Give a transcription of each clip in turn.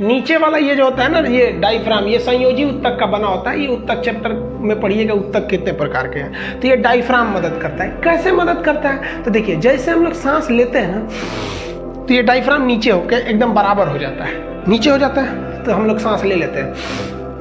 नीचे वाला ये जो होता है ना, ये डायफ्राम, ये संयोजी उत्तक का बना होता है। ये उत्तक चैप्टर में पढ़िएगा उत्तक कितने प्रकार के हैं। तो ये डायफ्राम मदद करता है। कैसे मदद करता है? तो देखिए, जैसे हम लोग सांस लेते हैं ना, तो ये डायफ्राम नीचे होकर एकदम बराबर हो जाता है, नीचे हो जाता है, तो हम लोग सांस ले लेते हैं,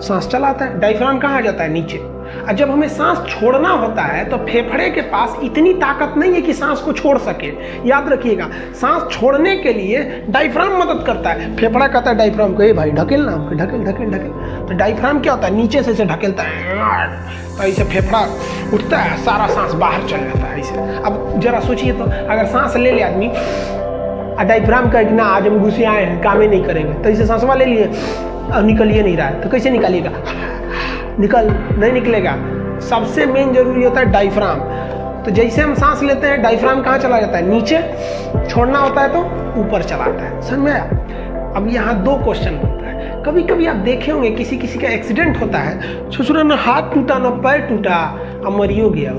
सांस चलाता है। डायफ्राम कहाँ आ जाता है? नीचे। और जब हमें सांस छोड़ना होता है तो फेफड़े के पास इतनी ताकत नहीं है कि सांस को छोड़ सके। याद रखिएगा, सांस छोड़ने के लिए डायफ्राम मदद करता है। फेफड़ा कहता है डायफ्राम को, ए भाई ढकेल ना, ढकेल ढकेल ढकेल। तो डायफ्राम क्या होता है? नीचे से ढकेलता है, तो ऐसे फेफड़ा उठता है, सारा सांस बाहर चल जाता है ऐसे। अब जरा सोचिए तो, अगर सांस ले ले आदमी, डायफ्राम का ना आज हम घुसे आए हैं, काम ही नहीं करेंगे, तो ऐसे सांसवा ले लिए और निकल ही नहीं रहा है, तो कैसे निकालिएगा? निकल नहीं निकलेगा। सबसे मेन जरूरी होता है डायफ्राम। तो जैसे हम सांस लेते हैं, डायफ्राम कहाँ चला जाता है? नीचे। छोड़ना होता है तो ऊपर चलाता है। समझ में आया? अब यहाँ दो क्वेश्चन होता है। कभी कभी आप देखे होंगे किसी किसी का एक्सीडेंट होता है, ससुरा ना हाथ टूटा ना पैर टूटा, अब मरियो गया।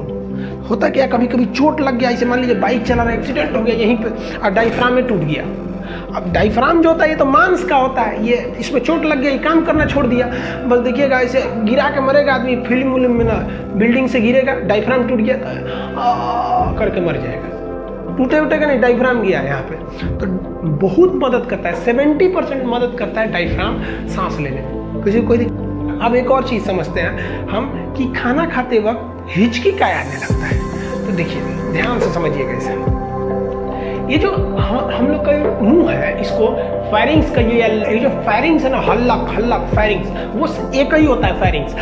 होता क्या, कभी कभी चोट लग गया, इसे मान लीजिए बाइक चला रहा, एक्सीडेंट हो गया यहीं पे और डायफ्राम में टूट गया। अब डायफ्राम जो होता है ये तो मांस का होता है, ये इसमें चोट लग गया, ये काम करना छोड़ दिया, बस देखिएगा ऐसे गिरा के मरेगा आदमी। फिल्म में ना, बिल्डिंग से गिरेगा, डायफ्राम टूट गया करके मर जाएगा। टूटे उटेगा नहीं, डायफ्राम गया यहाँ पे। तो बहुत मदद करता है, 70% मदद करता है डायफ्राम सांस लेने में। किसी कोई अब एक और चीज समझते हैं हम कि खाना खाते वक्त हिचकी का आने लगता है। तो देखिए, ध्यान से समझिएगा इसे। ये जो हम लोग का मुंह है, इसको फेरिंग्स कहिए, या ये जो फेरिंग्स है ना, हल्लक फेरिंग्स, वो एक ही होता है फेरिंग्स।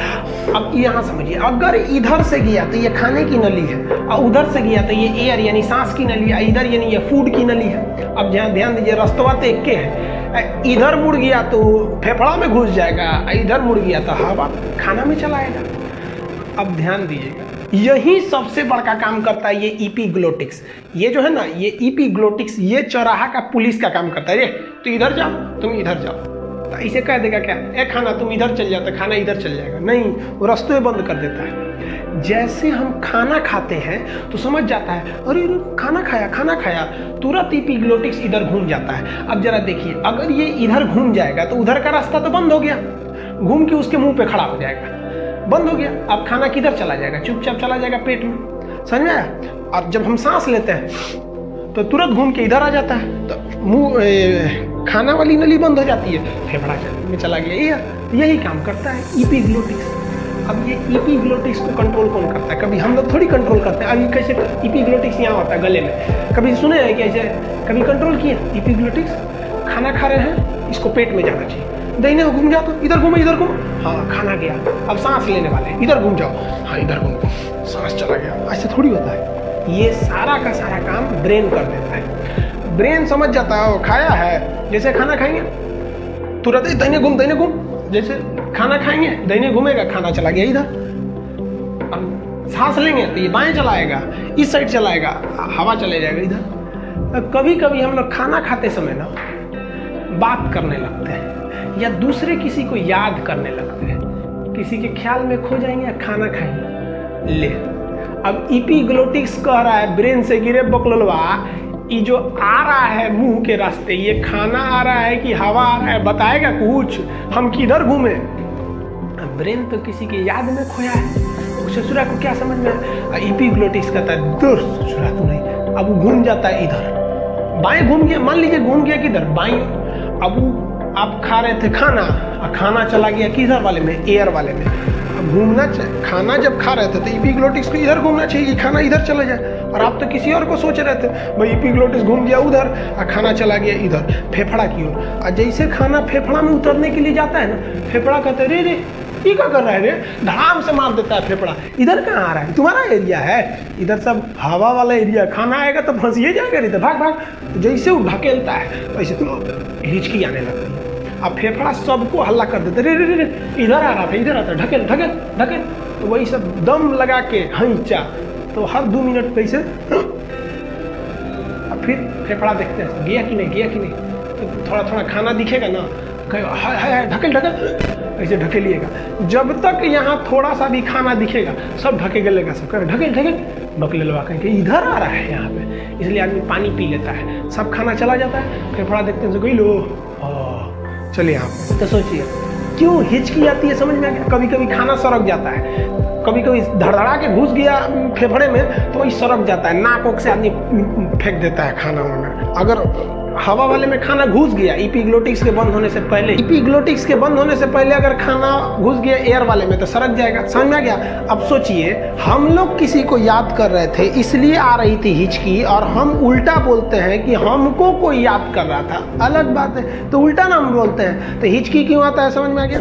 अब यहाँ समझिए, अगर इधर से गया तो ये खाने की नली है, और उधर से गया तो ये एयर यानी सांस की नली है, इधर यानी ये फूड की नली है। अब ध्यान दीजिए, रास्तवा तो एक के है। इधर मुड़ गया तो फेफड़ा में घुस जाएगा, इधर मुड़ गया तो हवा खाना में चलाएगा। अब ध्यान दीजिएगा, यही सबसे बड़का काम करता है ये इपीग्लोटिक्स। ये जो है ना, ये इपीग्लोटिक्स, ये चौराहा का पुलिस का काम करता है। ये तो इधर जाओ, तुम इधर जाओ, तो ऐसे कह देगा क्या, ए खाना तुम इधर चल जाओ, तो खाना इधर चल जाएगा। नहीं, वो रास्ते बंद कर देता है। जैसे हम खाना खाते हैं तो समझ जाता है, अरे खाना खाया, तुरंत इपीग्लोटिक्स इधर घूम जाता है। अब जरा देखिए, अगर ये इधर घूम जाएगा तो उधर का रास्ता तो बंद हो गया, घूम के उसके मुंह पे खड़ा हो जाएगा, बंद हो गया। अब खाना किधर चला जाएगा? चुपचाप चला जाएगा पेट में। समझ में आया? और जब हम सांस लेते हैं तो तुरंत घूम के इधर आ जाता है, तो मुंह खाना वाली नली बंद हो जाती है, फेफड़ा में चला गया। यही काम करता है इपीग्लोटिक्स। अब ये इपीग्लोटिक्स को कंट्रोल कौन करता है? कभी हम लोग थोड़ी कंट्रोल करते हैं। अभी कैसे इपीग्लोटिक्स यहाँ होता है गले में, कभी सुने हैं कि ऐसे कभी कंट्रोल किए? इपीग्लोटिक्स खाना खा रहे हैं, इसको पेट में जाना चाहिए, दाहिने घूम जाओ, तो इधर घूमो, हाँ खाना गया। अब सांस लेने वाले इधर घूम जाओ, हाँ इधर घूमो, सांस चला गया। ऐसे थोड़ी होता है। ये सारा का सारा काम ब्रेन कर देता है। ब्रेन समझ जाता है, खाया है, जैसे खाना खाएंगे तुरंत ही दाहिने घूम, जैसे खाना खाएंगे दाहिने घूमेगा, खाना चला गया इधर। अब सांस लेंगे तो ये बाएं चलाएगा, इस साइड चलाएगा, हवा चले जाएगा इधर। कभी कभी हम लोग खाना खाते समय ना बात करने लगते हैं, या दूसरे किसी को याद करने लगते हैं, किसी के ख्याल में खो जाएंगे या खाना खाएंगे। ले, अब इपीग्लोटिक्स कह रहा है ब्रेन से, गिरे बकलोलवा, ये जो आ रहा है मुंह के रास्ते, ये खाना आ रहा है कि हवा आ रहा है, बताएगा कुछ, हम किधर घूमे? ब्रेन तो किसी के याद में खोया है। ससुरा को क्या समझ में? इपीग्लोटिक्स कहता है दूर ससुरा तू नहीं। अब वो घूम जाता है इधर, बाएं घूम गया, मान लीजिए घूम गया किधर? बाएं। अब आप खा रहे थे खाना, और खाना चला गया किधर वाले में? एयर वाले में। अब घूमना, खाना जब खा रहे थे तो इपीग्लोटिक्स को इधर घूमना चाहिए कि खाना इधर चला जाए, और आप तो किसी और को सोच रहे थे। भाई इपीग्लोटिक्स घूम गया उधर और खाना चला गया इधर, फेफड़ा की ओर। और जैसे खाना फेफड़ा में उतरने के लिए जाता है ना, फेफड़ा कहते रे ये क्या कर रहा है रे, धड़ाम से मार देता है फेफड़ा। इधर कहाँ आ रहा है? तुम्हारा एरिया है, इधर सब हवा वाला एरिया, खाना आएगा तो फंसिए जाएगा, नहीं तो भाग। तो जैसे वो ढकेलता है वैसे तो हिचकी आने लगती है। अब फेफड़ा सबको हल्ला कर देते, रे इधर आ रहा था, इधर आता, ढकेल। तो वही सब दम लगा के हंचा, तो हर 2 मिनट कैसे, अब फिर फेफड़ा देखते हैं गया कि नहीं, तो थोड़ा खाना दिखेगा ना, हाय ढकेल, ऐसे ढकेलिएगा। जब तक यहाँ थोड़ा सा भी खाना दिखेगा सब ढकेलेगा, सब कर ढकेल बकलेलवा कहेंगे इधर आ रहा है यहाँ पे। इसलिए आदमी पानी पी लेता है, सब खाना चला जाता है, फेफड़ा देखते हैं गई लो चलिए यहाँ पे तो सोचिए क्यों हिचकी आती है, समझ में आ गया। कभी कभी खाना सड़क जाता है, कभी कभी धड़धड़ा के घुस गया फेफड़े में तो वही सड़क जाता है, नाक ओक से आदमी फेंक देता है खाना वाना। अगर हवा वाले में खाना घुस गया इपीग्लोटिक्स के बंद होने से पहले, इपीग्लोटिक्स के बंद होने से पहले अगर खाना घुस गया एयर वाले में तो सड़क जाएगा, समझ में आ गया। अब सोचिए हम लोग किसी को याद कर रहे थे इसलिए आ रही थी हिचकी, और हम उल्टा बोलते हैं कि हमको कोई याद कर रहा था, अलग बात है, तो उल्टा ना हम बोलते हैं तो हिचकी क्यों आता है, समझ में आ गया।